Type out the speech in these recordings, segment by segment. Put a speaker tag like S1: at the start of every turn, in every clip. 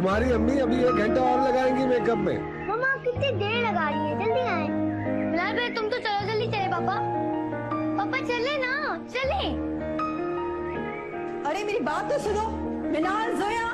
S1: तुम्हारी अम्मी अभी 1 घंटा और लगाएंगी मेकअप में।
S2: मम्मा आप कितनी देर लगा रही है, जल्दी आए। बिलाल भाई तुम तो चलो, जल्दी चले। पापा पापा चले ना, चले।
S3: अरे मेरी बात तो सुनो। मिनाल, जोया,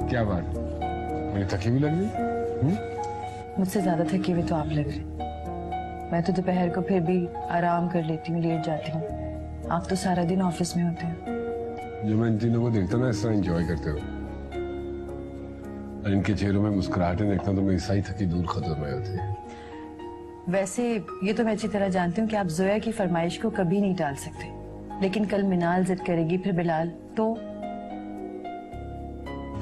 S1: क्या बात, मुझे थकी हुई लग रही?
S4: मुझसे ज्यादा थकी हुई तो आप लग रही। मैं तो दोपहर को फिर भी आराम कर लेती हूँ, लेट जाती हूँ। आप तो सारा दिन ऑफिस में होते हैं।
S1: जो मैं इन तीनों को देखता ना, इस तरह एंजॉय करते हो और इनके चेहरों में मुस्कुराहटें देखता हूँ तो मेरी सारी थकी दूर खत्म हो जाती है।
S4: वैसे ये तो मैं अच्छी तरह जानती हूँ कि आप जोया की फरमाइश को कभी नहीं टाल सकते, लेकिन कल मिनाल जिद करेगी, फिर बिलाल, तो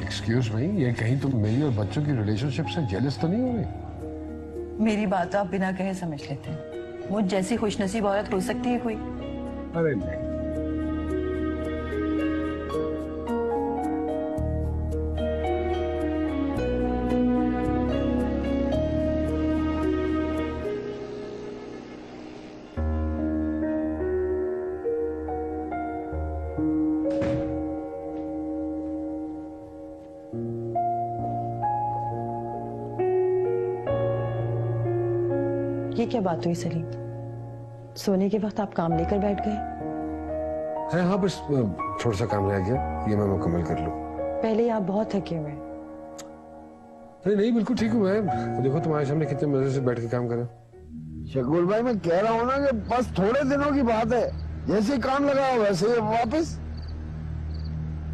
S1: एक्सक्यूज मी, ये कहीं तुम मेरी और बच्चों की रिलेशनशिप से जेलस तो नहीं हो रही?
S4: मेरी बात तो आप बिना कहे समझ लेते हैं। मुझ जैसी खुशनसीब औरत हो सकती है कोई?
S1: अरे नहीं,
S4: ये क्या बात हुई सलीम? सोने के वक्त आप काम लेकर बैठ गए?
S1: है हाँ, बस थोड़ा सा काम रह गया, ये मैं मुकम्मल कर लूँ।
S4: पहले ही आप बहुत थके हुए हैं।
S1: अरे नहीं, बिल्कुल ठीक हूँ मैं। देखो तुम्हारे सामने कितने मजे से बैठ के काम कर रहा हूँ।
S5: शकुल भाई, मैं कह रहा हूँ ना कि बस थोड़े दिनों की बात है, जैसे काम लगा हो वैसे ही वापस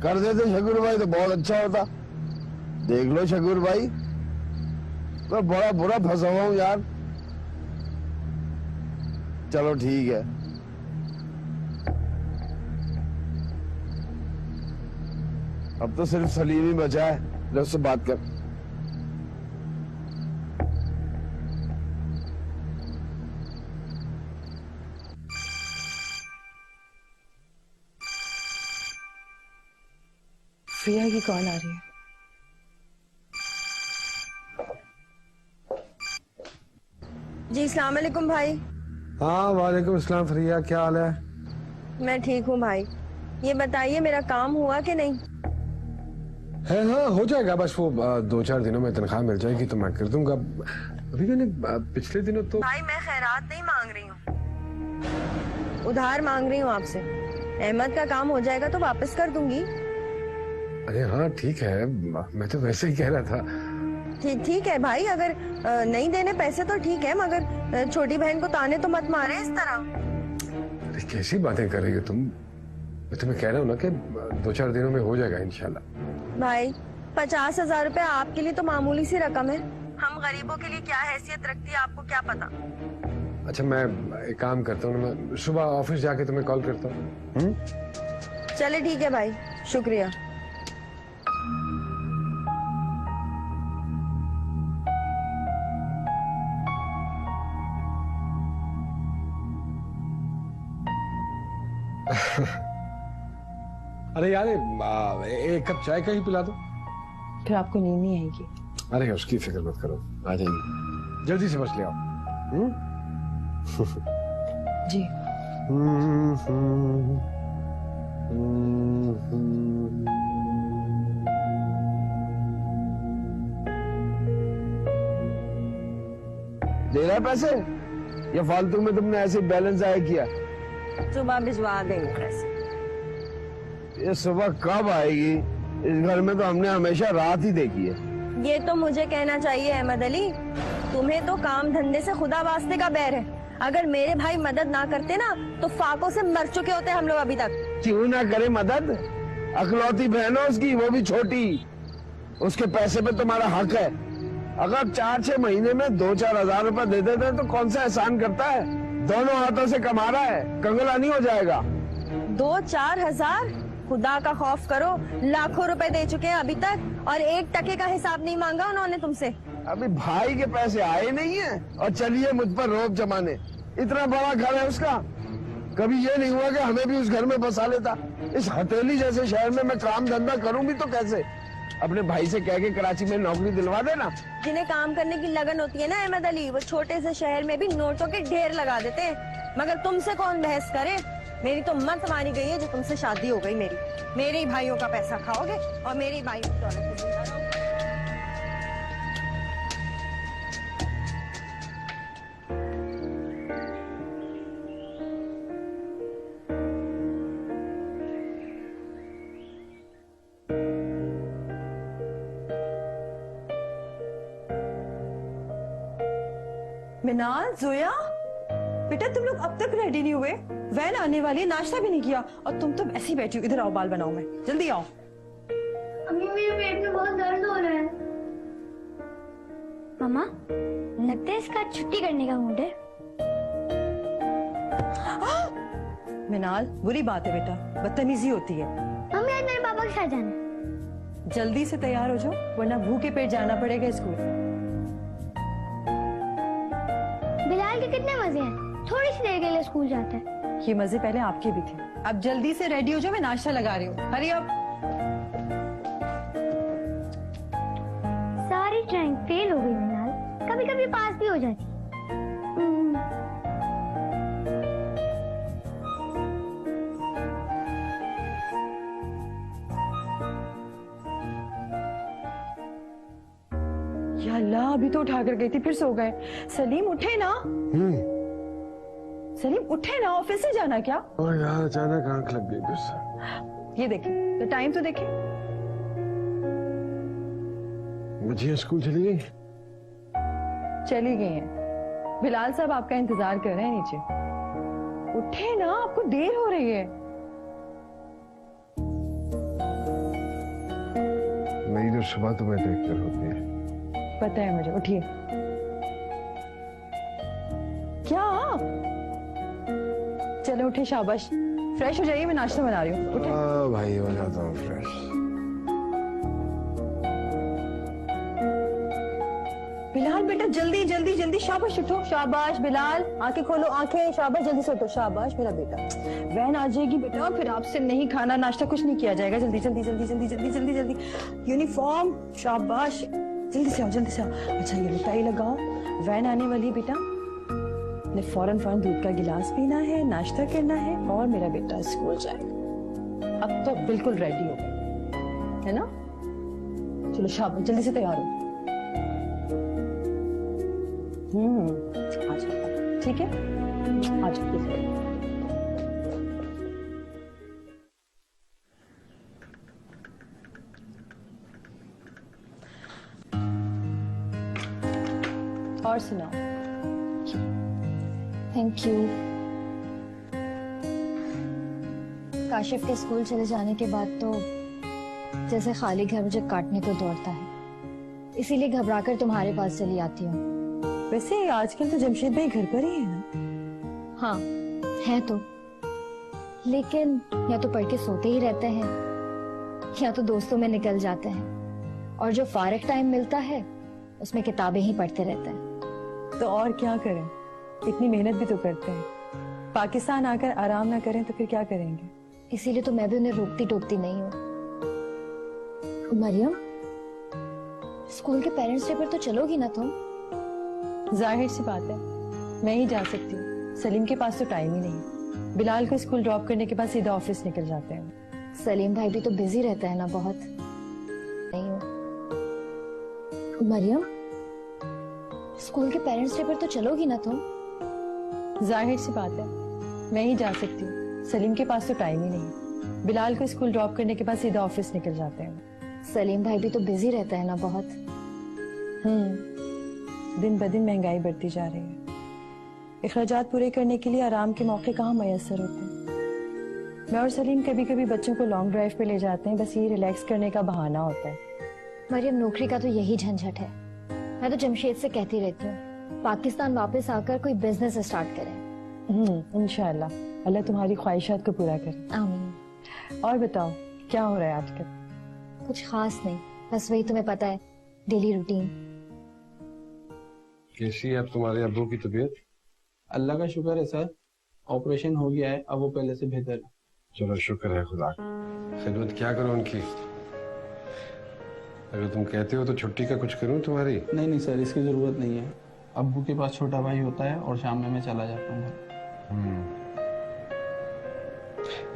S5: कर देते शकुल भाई तो बहुत अच्छा होता। देख लो शकुल भाई, मैं बड़ा बुरा फंसा हुआ हूँ यार। चलो ठीक है। अब तो सिर्फ सलीम ही बचा है, जो उससे बात कर।
S4: प्रिया की कॉल आ रही है।
S3: जी अस्सलाम वालेकुम भाई।
S1: हाँ वालेकुम अस्सलाम फरिया, क्या हाल है?
S3: मैं ठीक हूँ भाई। ये बताइए मेरा काम हुआ कि नहीं?
S1: है हाँ, हो जाएगा। बस वो 2-4 दिनों में तनख्वाह मिल जाएगी तो मैं कर दूंगा। अभी मैंने पिछले दिनों तो
S3: भाई मैं खैरात नहीं मांग रही हूँ, उधार मांग रही हूँ आपसे। अहमद का काम हो जाएगा तो वापस कर दूंगी।
S1: अरे हाँ ठीक है, मैं तो वैसे ही कह रहा था।
S3: ठीक है भाई, अगर नहीं देने पैसे तो ठीक है, मगर छोटी बहन को ताने तो मत मारे इस तरह।
S1: अरे कैसी बातें कर रही हो तुम? मैं तुम्हें कह रहा हूँ ना कि 2-4 दिनों में हो जाएगा इंशाल्लाह।
S3: भाई 50,000 रुपए आपके लिए तो मामूली सी रकम है, हम गरीबों के लिए क्या हैसियत रखती है आपको क्या पता।
S1: अच्छा मैं एक काम करता हूँ, मैं सुबह ऑफिस जाके तुम्हें कॉल करता हूँ।
S3: चले ठीक है भाई, शुक्रिया।
S1: अरे यार एक कप चाय का ही पिला दो।
S4: फिर आपको नींद नहीं आएगी।
S1: अरे उसकी फिक्र मत करो, आ जाएगी। जल्दी से बस ले आओ।
S4: जी
S5: दे रहा है पैसे या फालतू में तुमने ऐसे बैलेंस जाया किया?
S3: सुबह भिजवा देंगे पैसे।
S5: ये सुबह कब आएगी? इस घर में तो हमने हमेशा रात ही देखी है।
S3: ये तो मुझे कहना चाहिए अहमद अली, तुम्हें तो काम धंधे से खुदा वास्ते का बैर है। अगर मेरे भाई मदद ना करते ना तो फाकों से मर चुके होते हम लोग अभी तक।
S5: क्यों ना करे मदद? अकलौती बहन है उसकी, वो भी छोटी। उसके पैसे पे तुम्हारा हक है। अगर 4-6 महीने में 2-4 हजार रुपए दे देते तो कौन सा एहसान करता है? दोनों हाथों से कमा रहा है, कंगला नहीं हो जाएगा।
S3: 2-4 हजार? खुदा का खौफ करो, लाखों रुपए दे चुके हैं अभी तक और 1 टके का हिसाब नहीं मांगा उन्होंने तुमसे।
S5: अभी भाई के पैसे आए नहीं है और चलिए मुझ पर रोब जमाने। इतना बड़ा घर है उसका, कभी ये नहीं हुआ कि हमें भी उस घर में बसा लेता। इस हथेली जैसे शहर में मैं काम धंधा करूं भी तो कैसे? अपने भाई से कह के कराची में नौकरी दिलवा देना।
S3: जिन्हें काम करने की लगन होती है ना अहमद अली, वो छोटे से शहर में भी नोटों के ढेर लगा देते हैं। मगर तुमसे कौन बहस करे? मेरी तो मत मानी गई है जो तुमसे शादी हो गई मेरी। मेरे ही भाइयों का पैसा खाओगे और मेरे ही भाइयों की दौलत पे जिंदा रहोगे।
S6: मिनाल, जोया, बेटा तुम लोग अब तक रेडी नहीं हुए? वैन आने वाली है, नाश्ता भी नहीं किया और तुम ऐसी बैठी हो। इधर आओ, बाल बनाओ, मैं जल्दी आओ।
S2: अम्मी मेरे पेट में बहुत दर्द हो रहा है। मामा लगता है इसका छुट्टी करने का मूड है।
S6: मिनाल बुरी बात है बेटा, बदतमीजी होती है।
S2: मम्मी आज मेरे पापा के साथ जाना है।
S6: जल्दी से तैयार हो जाओ वरना भूखे पेट जाना पड़ेगा स्कूल।
S2: बिलाल के कितने मजे हैं, थोड़ी सी देर के लिए स्कूल जाता है।
S6: ये मजे पहले आपके भी थे। अब जल्दी से रेडी हो जाओ, मैं नाश्ता लगा रही हूँ। हरी अब।
S2: सारी ट्राइंग फेल हो गई मिनाल, कभी कभी पास भी हो जाती।
S6: या अल्लाह, अभी तो उठा कर गई थी फिर सो गए। सलीम उठे ना, सलीम उठे ना, ऑफिस से जाना क्या?
S1: ओ यार अचानक आंख लग गई बस।
S6: ये देखें तो टाइम तो देखें।
S1: बच्चियां स्कूल चली गई?
S6: चली गई हैं। बिलाल साहब आपका इंतजार कर रहे हैं नीचे। उठे ना, आपको देर हो रही है।
S1: मेरी तो सुबह तुम्हें देखकर होती है।
S6: पता है मुझे, उठिए। क्या? चलो उठे, शाबाश। फ्रेश हो जाइए, मैं नाश्ता बना रही हूँ। उठे।
S1: भाई हो जाता हूँ फ्रेश।
S6: बिलाल बेटा जल्दी जल्दी जल्दी, शाबाश उठो, शाबाश बिलाल, आंखें खोलो आंखें, शाबाश जल्दी से उठो, शाबाश मेरा बेटा। वैन आ जाएगी बेटा, फिर आपसे नहीं खाना नाश्ता कुछ नहीं किया जाएगा। जल्दी जल्दी जल्दी जल्दी जल्दी जल्दी जल्दी, यूनिफॉर्म, शाबाश, जल्दी से आओ जल्दी से आओ। अच्छा ये टाई लगाओ, वैन आने वाली है बेटा, ने फौरन फौरन दूध का गिलास पीना है, नाश्ता करना है और मेरा बेटा स्कूल जाएगा। अब तो बिल्कुल रेडी हो गए है ना? चलो शाबाश, जल्दी से तैयार हो। आ जाओ, ठीक है, आ जाओ। और सुनाओ।
S2: Thank you. काशिफ के स्कूल चले जाने के बाद तो जैसे खाली घर मुझे काटने को दौड़ता है, इसीलिए घबराकर तुम्हारे पास चली आती हूँ।
S6: वैसे आजकल तो जमशेद भाई घर पर ही है ना?
S2: हाँ है तो, लेकिन या तो पढ़ के सोते ही रहते हैं या तो दोस्तों में निकल जाते हैं, और जो फारिग टाइम मिलता है उसमें किताबें ही पढ़ते रहते हैं।
S6: तो और क्या करें, इतनी मेहनत भी तो करते हैं, पाकिस्तान आकर आराम ना करें तो फिर क्या करेंगे?
S2: इसीलिए तो मैं भी उन्हें रोकती टोकती नहीं हूँ। मरियम, स्कूल के पेरेंट्स डे पर तो चलोगी ना तुम?
S6: जाहिर सी बात है, मैं ही जा सकती हूँ, सलीम के पास तो टाइम ही नहीं। बिलाल को स्कूल ड्रॉप करने के बाद सीधा ऑफिस निकल जाते हैं।
S2: सलीम भाई भी तो बिजी रहता है ना बहुत। नहीं हूँ। मरियम, स्कूल के पेरेंट्स डे पर तो चलोगी ना तुम?
S6: जाहिर सी बात है, मैं ही जा सकती हूँ, सलीम के पास तो टाइम ही नहीं। बिलाल को स्कूल ड्रॉप करने के बाद सीधा ऑफिस निकल जाते हैं।
S2: सलीम भाई भी तो बिजी रहता है ना बहुत।
S6: दिन ब दिन महंगाई बढ़ती जा रही है, अखराजात पूरे करने के लिए आराम के मौके कहाँ मैसर होते हैं। मैं और सलीम कभी कभी बच्चों को लॉन्ग ड्राइव पे ले जाते हैं, बस ये रिलैक्स करने का बहाना होता है।
S2: मरियम, नौकरी का तो यही झंझट है। मैं तो जमशेद से कहती रहती हूँ पाकिस्तान वापस आकर कोई बिजनेस स्टार्ट करें।
S6: इंशाल्लाह अल्लाह तुम्हारी ख्वाहिशात को पूरा करे।
S2: आमीन।
S6: और बताओ क्या हो रहा है आजकल?
S2: कुछ खास नहीं, बस वही तुम्हें पता है, डेली रूटीन।
S1: कैसी है अब तुम्हारे अब्बू की तबीयत?
S7: अल्लाह का शुक्र है सर, ऑपरेशन हो गया है, अब वो पहले से बेहतर है।
S1: चलो शुक्र है खुदा का। खिदमत क्या करूं उनकी? अगर तुम कहते हो तो छुट्टी का कुछ करूं तुम्हारी?
S7: नहीं नहीं सर, इसकी जरूरत नहीं है। अब्बू के पास छोटा भाई होता है और शाम में मैं चला जाता हूँ।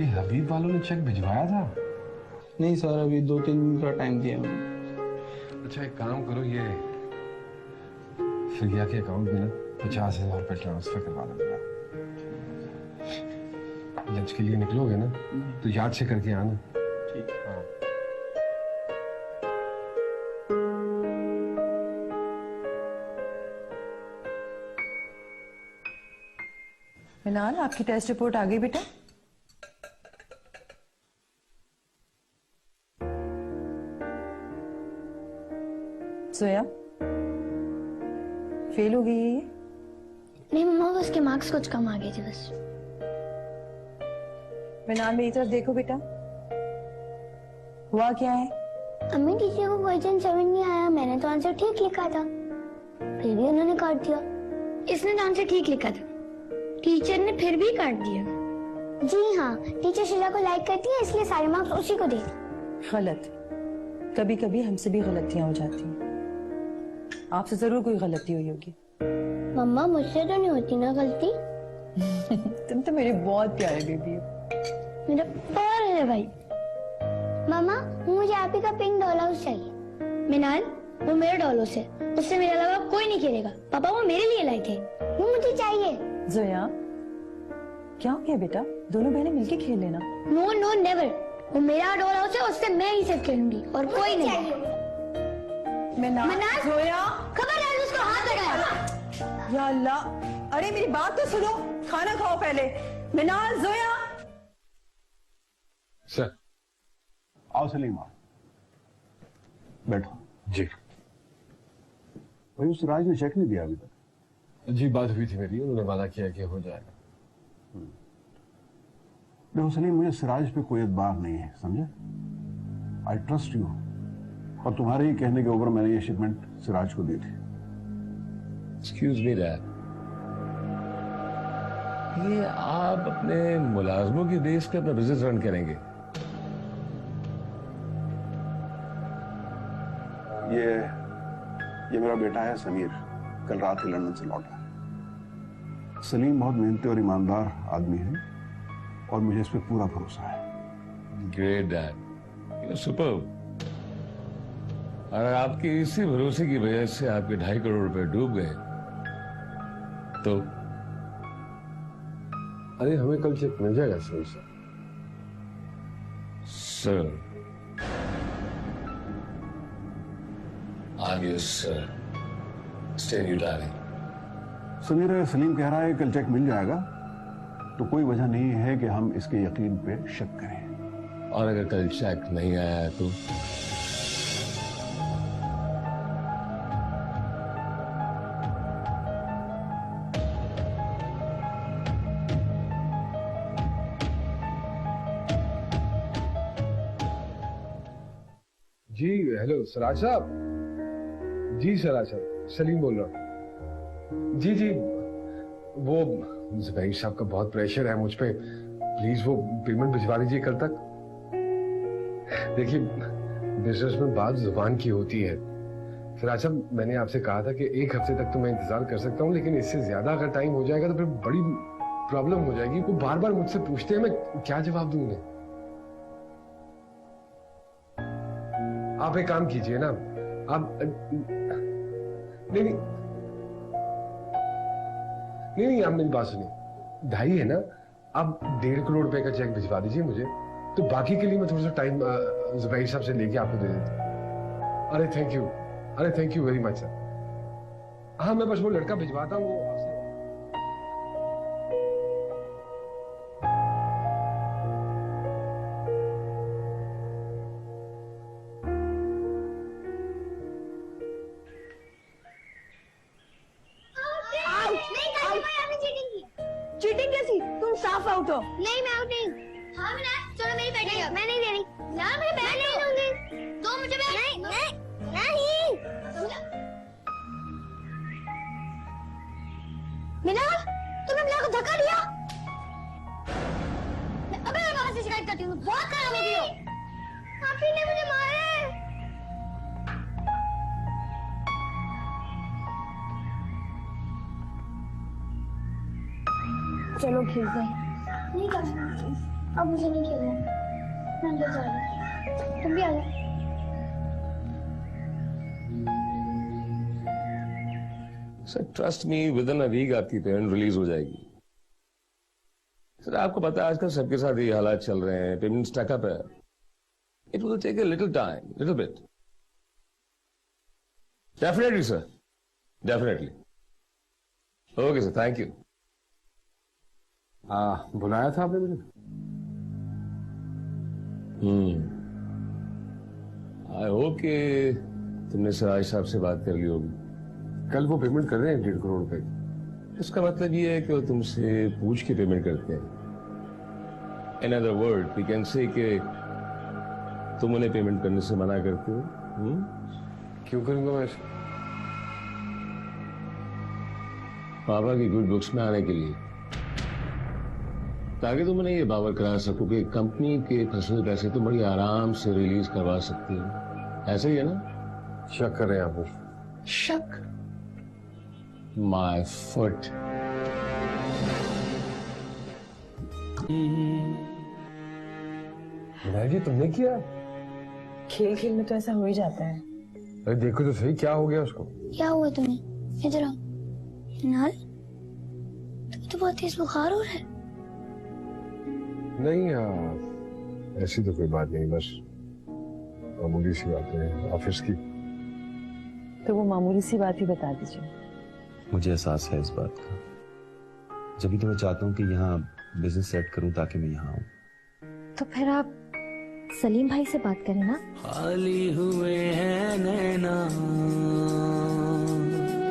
S1: ये हबीब वालों ने चेक भिजवाया था?
S7: नहीं सर, अभी 2-3 दिन का टाइम दिया उन्होंने।
S1: अच्छा एक काम करो, ये फिगिया के अकाउंट में ना 50,000 रुपये ट्रांसफर करवा देना। लंच के लिए निकलोगे ना तो याद से करके आना।
S7: ठीक है।
S1: हाँ।
S6: मिनाल, आपकी टेस्ट रिपोर्ट आ गई बेटा? सोया फेल हो गई है ये?
S2: नहीं मम्मा, उसके मार्क्स कुछ कम आ गए थे बस।
S6: मिनाल मेरी तरफ देखो बेटा, हुआ क्या है?
S2: अम्मी, टीचर को क्वेश्चन समझ नहीं आया, मैंने तो आंसर ठीक लिखा था, फिर भी उन्होंने काट दिया। इसने तो आंसर ठीक लिखा था, टीचर ने फिर भी काट दिया। जी हाँ, टीचर शीला को लाइक करती है, इसलिए सारे मार्क्स उसी को देती।
S6: गलत, कभी कभी हमसे भी गलतियां हो जाती हैं। आपसे जरूर कोई गलती हुई होगी।
S2: मम्मा, मुझसे तो नहीं होती ना गलती।
S6: तुम तो मेरे बहुत प्यारे बेबी हो।
S2: मेरा प्यार है भाई। मामा, मुझे आप ही का पिंक डॉल हाउस चाहिए। मिनाल, वो मेरा डॉल हाउस है, उससे मेरे अलावा कोई नहीं खेलेगा। पापा वो मेरे लिए लाए थे, वो मुझे चाहिए।
S6: जोया, क्या हो गया बेटा? दोनों बहनें मिलके खेल लेना।
S2: नो नो नेवर, वो मेरा डॉल हाउस है, उससे मैं ही सिर्फ खेलूंगी और कोई नहीं।
S6: मिनाल, जोया,
S2: खबरदार, उसको हाथ लगाया।
S6: या अल्लाह, अरे मेरी बात तो सुनो, खाना खाओ पहले। मिनाल, जोया।
S1: सर।
S5: आओ सलीम, आओ बैठो।
S1: जी।
S5: भाई उस राज ने चेक नहीं दिया अभी तक?
S1: जी बात हुई थी मेरी, उन्होंने वादा किया कि हो जाएगा।
S5: देखो सलीम, मुझे सिराज पे कोई एतबार नहीं है, समझे? आई ट्रस्ट यू, और तुम्हारे ही कहने के ऊपर मैंने ये शिपमेंट सिराज को दी थी।
S1: एक्सक्यूज मी डैड, ये आप अपने मुलाजमों की बेस पे अपना बिजनेस रन करेंगे?
S8: ये मेरा बेटा है समीर, कल रात ही लंदन से लौटा। सलीम बहुत मेहनती और ईमानदार आदमी है और मुझे इस पे पूरा भरोसा है।
S1: Great dad, superb. और आपके इसी भरोसे की वजह से आपके 2.5 करोड़ रुपए डूब गए तो? अरे हमें कल चेक मिल जाएगा sir. Sir I'm your sir. Stay you darling.
S8: Sameer, Salim कह रहा है कल चेक मिल जाएगा, तो कोई वजह नहीं है कि हम इसके यकीन पे शक करें।
S1: और अगर कल चेक नहीं आया तो?
S9: जी हेलो सराज साहब। जी सराज साहब, सलीम बोल रहा हूँ। जी जी, वो जुबैर साहब का बहुत प्रेशर है मुझ पे, प्लीज वो पेमेंट भिजवा दीजिए कल तक। देखिए बिजनेस में बात जुबान की होती है सराज साहब, मैंने आपसे कहा था कि 1 हफ्ते तक तो मैं इंतजार कर सकता हूँ, लेकिन इससे ज्यादा अगर टाइम हो जाएगा तो फिर बड़ी प्रॉब्लम हो जाएगी। वो बार बार मुझसे पूछते हैं, मैं क्या जवाब दूं उन्हें। आप एक काम कीजिए ना, आप नहीं आप मेरी बात सुनिए, 2.5 है ना, आप 1.5 करोड़ रुपए का चेक भिजवा दीजिए मुझे, तो बाकी के लिए मैं थोड़ा सा टाइम जुबैर साहब से लेके आपको दे देता हूँ। अरे thank you very much sir. हाँ मैं बस वो लड़का भिजवाता हूँ, वो आपसे।
S6: चीटिंग कैसी? तुम साफ आउट हो।
S2: नहीं मैं आउट नहीं। हाँ मैं चलो मेरी बैटिंग है। मैं नहीं दे रही यार, मैं बैट नहीं दूंगी। दो मुझे बैट। नहीं मीना, तुमने मीना को धक्का दिया। अबे मैं बाबा से शिकायत करती हूँ, बहुत खराब हो गई हो। आप ही ने मुझे मारा है।
S6: चलो खेलते हैं।
S2: नहीं करना, अब मुझे नहीं खेलना। मैं अंदर जा रही हूँ, तुम भी आ जाओ।
S1: Sir trust me, within a week आपकी पेमेंट रिलीज हो जाएगी। सर आपको पता है आजकल सबके साथ ये हालात चल रहे हैं, पेमेंट स्टैकअप है। It will take a little time, little bit. Definitely sir, definitely. Okay sir, thank you.
S8: बुलाया था आपने मुझे?
S1: आई होप कि तुमने सराज साहब से बात कर ली होगी।
S9: कल वो पेमेंट कर रहे हैं 1.5 करोड़ रुपए।
S1: इसका मतलब ये है कि वो तुमसे पूछ के पेमेंट करते हैं। In other word we can say कि तुम उन्हें पेमेंट करने से मना करते हो।
S9: क्यों करूंगा मैं ऐसा?
S1: पापा की गुड बुक्स में आने के लिए, ताकि तुम उन्हें ये बावर करा सको कि कंपनी के फंसे पैसे तुम बड़ी आराम से रिलीज करवा सकते हो। ऐसा ही है ना?
S9: शक कर रहे हैं आप मुझ?
S1: शक? My foot.
S9: जी तुमने किया?
S4: खेल खेल में तो ऐसा हो ही जाता है।
S9: अरे देखो तो सही, क्या हो गया उसको?
S2: क्या हुआ तुम्हें? इधर आओ। नाल, तुम्हें तो बहुत तेज बुखार हो रहा है।
S9: नहीं यार, ऐसी तो कोई बात नहीं, बस मामूली सी बात है ऑफिस की।
S4: तो वो मामूली सी बात ही बता दीजिए।
S10: मुझे एहसास है इस बात का, जब तो मैं चाहता हूँ कि यहाँ बिजनेस सेट करूँ ताकि मैं यहाँ आऊँ।
S2: तो फिर आप सलीम भाई से बात करें ना।
S11: खाली हुए हैं नैना